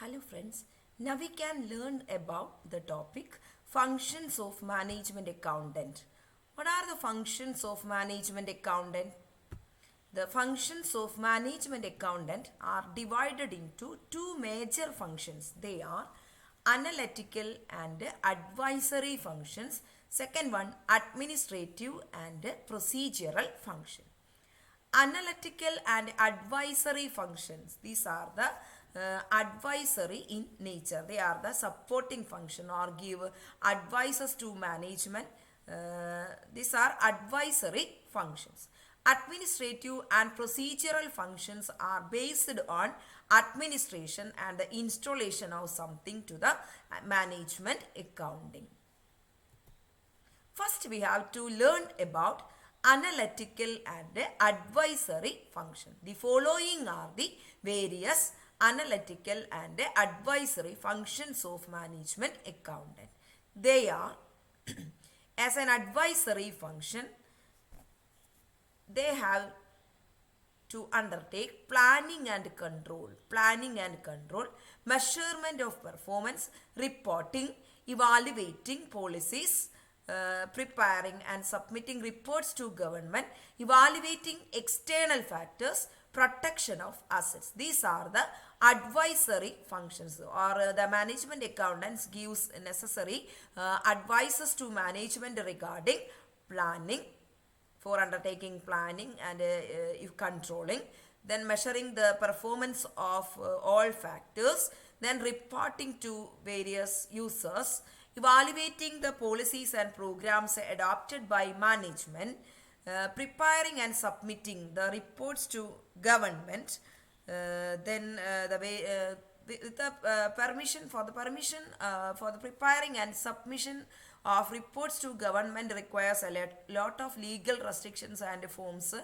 Hello friends, now we can learn about the topic functions of management accountant. What are the functions of management accountant? The functions of management accountant are divided into two major functions. They are analytical and advisory functions. Second one, administrative and procedural function. Analytical and advisory functions, these are the advisory in nature. They are the supporting function or give advices to management. These are advisory functions. Administrative and procedural functions are based on administration and the installation of something to the management accounting. First, we have to learn about analytical and advisory function. The following are the various analytical and advisory functions of management accountant. They are as an advisory function, they have to undertake planning and control, measurement of performance, reporting, evaluating policies, preparing and submitting reports to government, evaluating external factors, protection of assets. These are the advisory functions, or the management accountants gives necessary advices to management regarding planning, for undertaking planning and controlling, then measuring the performance of all factors, then reporting to various users, evaluating the policies and programs adopted by management, preparing and submitting the reports to government, then the permission for the preparing and submission of reports to government requires a lot of legal restrictions and forms.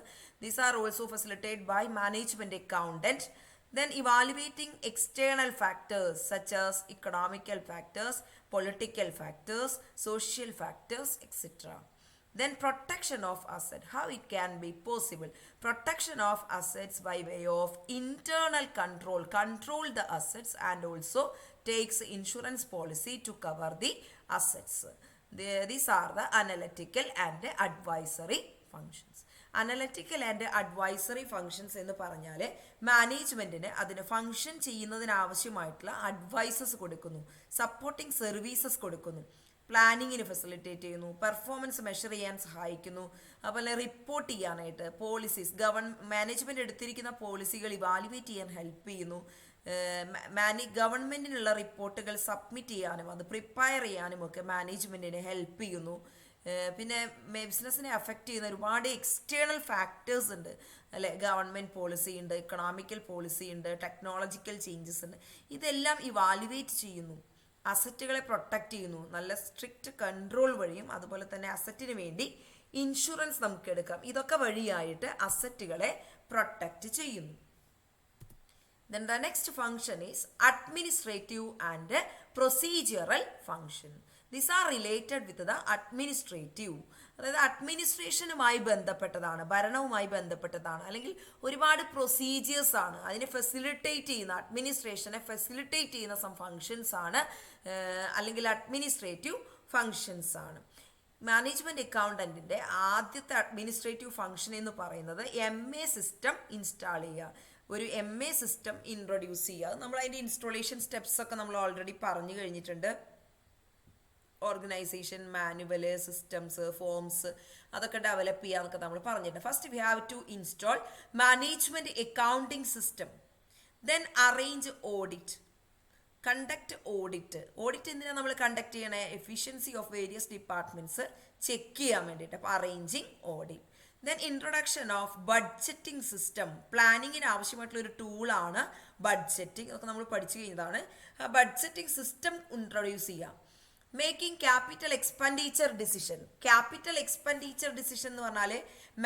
These are also facilitated by management accountant. Then evaluating external factors such as economical factors, political factors, social factors, etc. Then protection of asset. How it can be possible? Protection of assets by way of internal control. Control the assets and also takes insurance policy to cover the assets. These are the analytical and advisory functions. Analytical and advisory functions എന്ന് പറഞ്ഞാൽ മാനേജ്മെൻറ്റിന് അതിന് function ചെയ്യുന്നതിനാവശ്യമായിട്ടുള്ള advices കൊടുക്കുന്നു, supporting services കൊടുക്കുന്നു, പ്ലാനിങ്ങിന് facilitate ചെയ്യുന്നു, performance measure ചെയ്യാൻ സഹായിക്കുന്നു, അതുപോലെ report ചെയ്യാനായിട്ട് പോളിസീസ് മാനേജ്മെൻറ്റ് എടുത്തിരിക്കുന്ന പോളിസികൾ ഇവാലുവേറ്റ് ചെയ്യാൻ ഹെൽപ്പ് ചെയ്യുന്നു, ഗവൺമെൻറ്റിനുള്ള റിപ്പോർട്ടുകൾ സബ്മിറ്റ് ചെയ്യാനും അത് പ്രിപ്പയർ ചെയ്യാനും ഒക്കെ മാനേജ്മെൻറ്റിനെ ഹെൽപ്പ് ചെയ്യുന്നു. പിന്നെ ബിസിനസ്സിനെ അഫക്റ്റ് ചെയ്യുന്ന ഒരുപാട് എക്സ്റ്റേണൽ ഫാക്ടേഴ്സ് ഉണ്ട് അല്ലെ. ഗവൺമെൻറ് പോളിസി ഉണ്ട്, ഇക്കണോമിക്കൽ പോളിസി ഉണ്ട്, ടെക്നോളജിക്കൽ ചേഞ്ചസ് ഉണ്ട്. ഇതെല്ലാം ഇവാലുവേറ്റ് ചെയ്യുന്നു, അസറ്റുകളെ പ്രൊട്ടക്റ്റ് ചെയ്യുന്നു. നല്ല സ്ട്രിക്റ്റ് കൺട്രോൾ വഴിയും അതുപോലെ തന്നെ അസറ്റിന് വേണ്ടി ഇൻഷുറൻസ് നമുക്ക് എടുക്കാം. ഇതൊക്കെ വഴിയായിട്ട് അസറ്റുകളെ പ്രൊട്ടക്റ്റ് ചെയ്യുന്നു. Then the next function is administrative and procedural function. These are related with the administrative. അതായത് അഡ്മിനിസ്ട്രേഷനുമായി ബന്ധപ്പെട്ടതാണ്, ഭരണവുമായി ബന്ധപ്പെട്ടതാണ്, അല്ലെങ്കിൽ ഒരുപാട് പ്രൊസീജിയേഴ്സ് ആണ്. അതിനെ ഫെസിലിറ്റേറ്റ് ചെയ്യുന്ന, അഡ്മിനിസ്ട്രേഷനെ ഫെസിലിറ്റേറ്റ് ചെയ്യുന്ന സം ഫങ്ഷൻസ് ആണ്, അല്ലെങ്കിൽ അഡ്മിനിസ്ട്രേറ്റീവ് ഫങ്ഷൻസ് ആണ്. മാനേജ്മെൻറ്റ് അക്കൗണ്ടൻറ്റിൻ്റെ ആദ്യത്തെ അഡ്മിനിസ്ട്രേറ്റീവ് ഫങ്ഷൻ എന്ന് പറയുന്നത് MA സിസ്റ്റം ഇൻസ്റ്റാൾ ചെയ്യുക, ഒരു MA സിസ്റ്റം ഇൻട്രൊഡ്യൂസ് ചെയ്യുക. നമ്മൾ അതിൻ്റെ ഇൻസ്റ്റാളേഷൻ സ്റ്റെപ്സ് ഒക്കെ നമ്മൾ ഓൾറെഡി പറഞ്ഞു കഴിഞ്ഞിട്ടുണ്ട്. ഓർഗനൈസേഷൻ മാനുവൽ, സിസ്റ്റംസ്, ഫോംസ് അതൊക്കെ ഡെവലപ്പ് ചെയ്യാന്നൊക്കെ നമ്മൾ പറഞ്ഞിട്ടുണ്ട്. First we have to install management accounting system, then arrange audit, conduct audit. Audit എന്തിനാണ് നമ്മൾ കണ്ടക്ട് ചെയ്യണേ? Efficiency of various departments check ചെയ്യാൻ വേണ്ടിയിട്ട്. അപ്പോൾ arranging audit. Then introduction of budgeting system. പ്ലാനിങ്ങിന് ആവശ്യമായിട്ടുള്ള ഒരു ടൂളാണ് ബഡ്ജറ്റിംഗ്. അതൊക്കെ നമ്മൾ പഠിച്ചു കഴിഞ്ഞതാണ്. ബഡ്ജറ്റിംഗ് സിസ്റ്റം ഇൻട്രൊഡ്യൂസ് ചെയ്യാം. Making capital expenditure decision. Capital expenditure decision എന്ന് പറഞ്ഞാൽ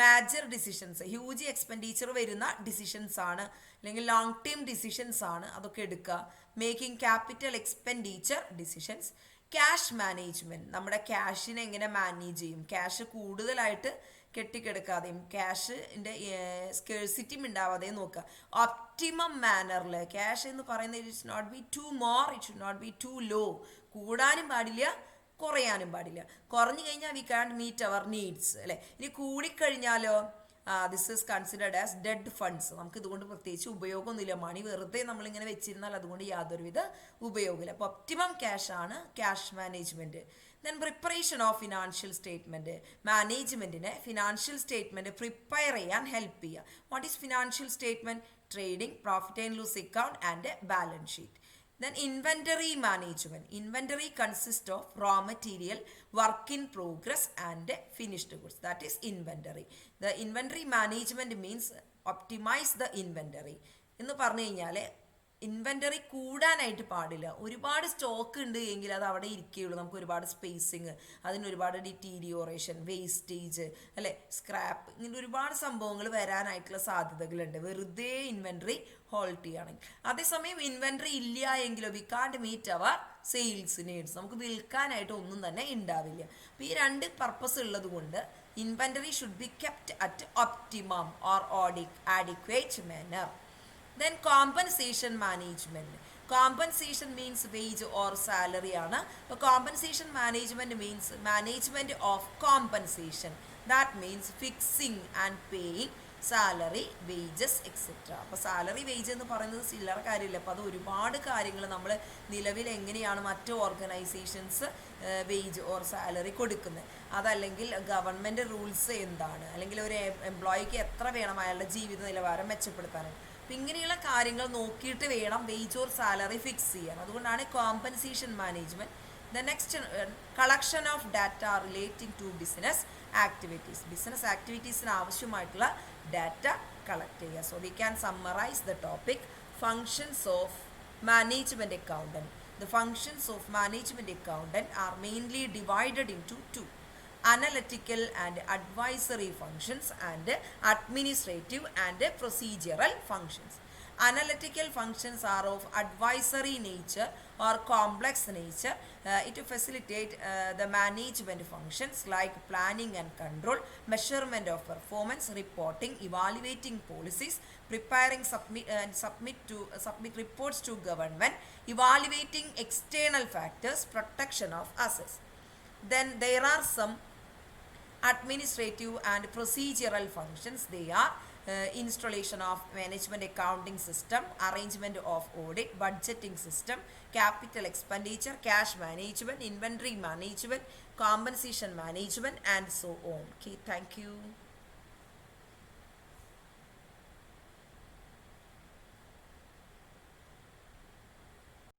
മേജർ ഡിസിഷൻസ്, ഹ്യൂജ് എക്സ്പെൻഡിച്ചർ വരുന്ന ഡിസിഷൻസ് ആണ്, അല്ലെങ്കിൽ ലോങ് ടേം ഡിസിഷൻസ് ആണ്, അതൊക്കെ എടുക്കുക. Making capital expenditure decisions. Cash management. നമ്മുടെ ക്യാഷിനെ എങ്ങനെ മാനേജ് ചെയ്യും, ക്യാഷ് കൂടുതലായിട്ട് കെട്ടിക്കിടക്കാതെയും ക്യാഷിൻ്റെ സ്കേഴ്സിറ്റിയും ഉണ്ടാവാതെയും നോക്കുക. ഒപ്റ്റിമം മാനറിൽ ക്യാഷ് എന്ന് പറയുന്നത് it is not be to more, it should not be to low. കൂടാനും പാടില്ല, കുറയാനും പാടില്ല. കുറഞ്ഞു കഴിഞ്ഞാൽ V can't meet our needs അല്ലേ. ഇനി കൂടിക്കഴിഞ്ഞാലോ this is considered as dead funds. നമുക്ക് ഇതുകൊണ്ട് പ്രത്യേകിച്ച് ഉപയോഗമൊന്നുമില്ല. മണി വെറുതെ നമ്മളിങ്ങനെ വെച്ചിരുന്നാൽ അതുകൊണ്ട് യാതൊരുവിധ ഉപയോഗമില്ല. അപ്പോൾ ഒപ്റ്റിമം ക്യാഷ് ആണ് cash management. Then preparation of financial statement. മാനേജ്മെൻറ്റിനെ ഫിനാൻഷ്യൽ സ്റ്റേറ്റ്മെൻറ്റ് പ്രിപ്പയർ ചെയ്യാൻ ഹെൽപ്പ് ചെയ്യുക. What is financial statement? Trading, profit and loss account and balance sheet. Then inventory management. Inventory consists of raw material, work in progress and finished goods. That is inventory. The inventory management means optimize the inventory. എന്ന് പറഞ്ഞു കഴിഞ്ഞാൽ inventory കൂടാനായിട്ട് പാടില്ല. ഒരുപാട് stock ഉണ്ട് എങ്കിൽ അത് അവിടെ ഇരിക്കുകയുള്ളൂ. നമുക്ക് ഒരുപാട് സ്പേസിങ്, അതിനൊരുപാട് ഡിറ്റീരിയോറേഷൻ, വേസ്റ്റേജ് അല്ലെ, സ്ക്രാപ്പ്, ഇങ്ങനെ ഒരുപാട് സംഭവങ്ങൾ വരാനായിട്ടുള്ള സാധ്യതകളുണ്ട് വെറുതെ ഇൻവെൻ്ററി ഹോൾഡ് ചെയ്യുകയാണെങ്കിൽ. അതേസമയം ഇൻവെൻ്ററി ഇല്ല എങ്കിലോ we can't meet our sales needs. നമുക്ക് വിൽക്കാനായിട്ട് ഒന്നും തന്നെ ഉണ്ടാവില്ല. അപ്പോൾ ഈ രണ്ട് പർപ്പസ് ഉള്ളത് കൊണ്ട് inventory should be kept at optimum or adequate manner. Then compensation management. Compensation means wage or salary ആണ്. അപ്പോൾ compensation management means management of compensation. That means fixing and paying salary, wages, etc. അപ്പോൾ salary wage എന്ന് പറയുന്നത് ചില്ലറ കാര്യമില്ല. അപ്പോൾ അത് ഒരുപാട് കാര്യങ്ങൾ നമ്മൾ നിലവിൽ എങ്ങനെയാണ് മറ്റ് ഓർഗനൈസേഷൻസ് വേജ് ഓർ സാലറി കൊടുക്കുന്നത്, അതല്ലെങ്കിൽ ഗവൺമെൻറ് റൂൾസ് എന്താണ്, അല്ലെങ്കിൽ ഒരു എംപ്ലോയിക്ക് എത്ര വേണം അയാളുടെ ജീവിത നിലവാരം മെച്ചപ്പെടുത്താനായിട്ട്. അപ്പം ഇങ്ങനെയുള്ള കാര്യങ്ങൾ നോക്കിയിട്ട് വേണം വേജ് ഓർ സാലറി ഫിക്സ് ചെയ്യാൻ. അതുകൊണ്ടാണ് compensation management. The next collection of data relating to business activities. Business ആക്ടിവിറ്റീസിന് ആവശ്യമായിട്ടുള്ള ഡാറ്റ കളക്ട് ചെയ്യുക. So we can summarise the topic functions of management accountant. The functions of management accountant are mainly divided into: analytical and advisory functions and administrative and procedural functions. Analytical functions are of advisory nature or complex nature. It facilitate the management functions like planning and control, measurement of performance, reporting, evaluating policies, preparing submit reports to government, evaluating external factors, protection of assets. Then there are some administrative and procedural functions. They are installation of management accounting system, arrangement of audit, budgeting system, capital expenditure, cash management, inventory management, compensation management and so on. Okay, thank you.